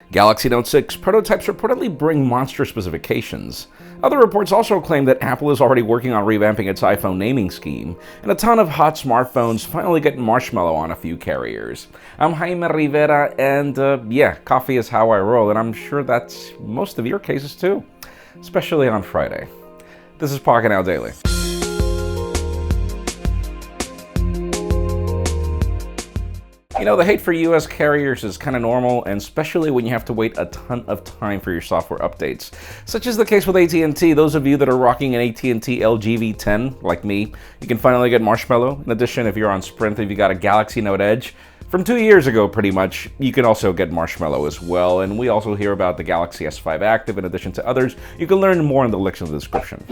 Galaxy Note 6 prototypes reportedly bring monster specifications. Other reports also claim that Apple is already working on revamping its iPhone naming scheme, and a ton of hot smartphones finally get Marshmallow on a few carriers. I'm Jaime Rivera, and yeah, coffee is how I roll, and I'm sure that's most of your cases too, especially on Friday. This is Pocketnow Daily. You know, the hate for US carriers is kind of normal, and especially when you have to wait a ton of time for your software updates. Such is the case with AT&T. Those of you that are rocking an AT&T LG V10, like me, you can finally get Marshmallow. In addition, if you're on Sprint, if you got a Galaxy Note Edge, from 2 years ago, pretty much, you can also get Marshmallow as well. And we also hear about the Galaxy S5 Active in addition to others. You can learn more in the links in the description.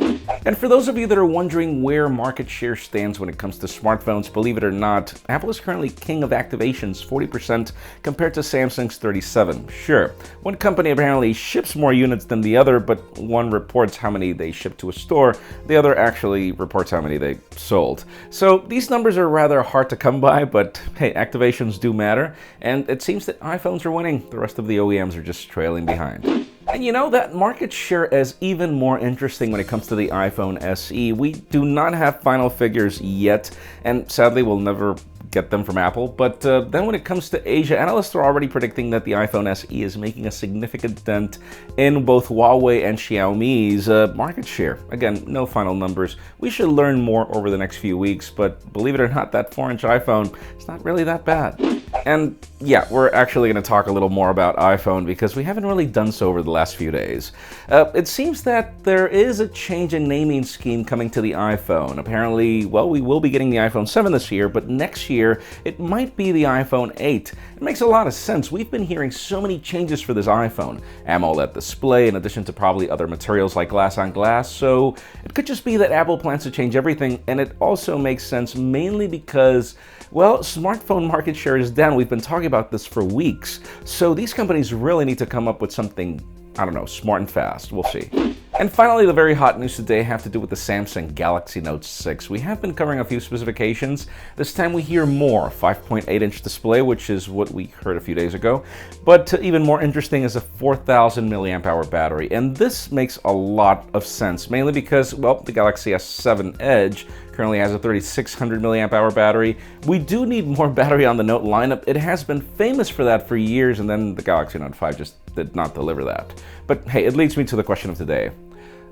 And for those of you that are wondering where market share stands when it comes to smartphones, believe it or not, Apple is currently king of activations, 40% compared to Samsung's 37%. Sure, one company apparently ships more units than the other, but one reports how many they ship to a store, the other actually reports how many they sold. So these numbers are rather hard to come by, but hey, activations do matter, and it seems that iPhones are winning. The rest of the OEMs are just trailing behind. And you know, that market share is even more interesting when it comes to the iPhone SE. We do not have final figures yet, and sadly we'll never get them from Apple, but then when it comes to Asia, analysts are already predicting that the iPhone SE is making a significant dent in both Huawei and Xiaomi's market share. Again, no final numbers. We should learn more over the next few weeks, but believe it or not, that 4-inch iPhone is not really that bad. And yeah, we're actually going to talk a little more about iPhone because we haven't really done so over the last few days. It seems that there is a change in naming scheme coming to the iPhone. Apparently, well, we will be getting the iPhone 7 this year, but next year it might be the iPhone 8. It makes a lot of sense. We've been hearing so many changes for this iPhone. AMOLED display, in addition to probably other materials like glass on glass, so it could just be that Apple plans to change everything, and it also makes sense mainly because, well, smartphone market share is down. We've been talking about this for weeks. So these companies really need to come up with something, I don't know, smart and fast. We'll see. And finally, the very hot news today have to do with the Samsung Galaxy Note 6. We have been covering a few specifications. This time we hear more. 5.8-inch display, which is what we heard a few days ago. But even more interesting is a 4,000 milliamp hour battery. And this makes a lot of sense, mainly because, well, the Galaxy S7 Edge currently has a 3,600 milliamp hour battery. We do need more battery on the Note lineup. It has been famous for that for years, and then the Galaxy Note 5 just did not deliver that. But hey, it leads me to the question of today.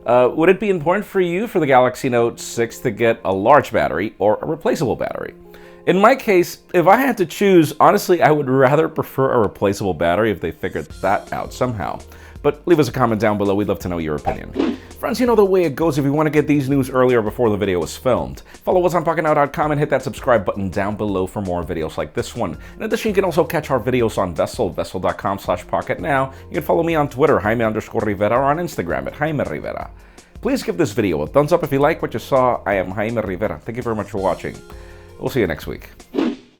Would it be important for you for the Galaxy Note 6 to get a large battery or a replaceable battery? In my case, if I had to choose, honestly, I would rather prefer a replaceable battery if they figured that out somehow. But leave us a comment down below. We'd love to know your opinion. Friends, you know the way it goes if you want to get these news earlier before the video is filmed. Follow us on Pocketnow.com and hit that subscribe button down below for more videos like this one. In addition, you can also catch our videos on vessel.com/pocketnow. You can follow me on Twitter, Jaime_Rivera, or on Instagram at Jaime Rivera. Please give this video a thumbs up if you like what you saw. I am Jaime Rivera. Thank you very much for watching. We'll see you next week.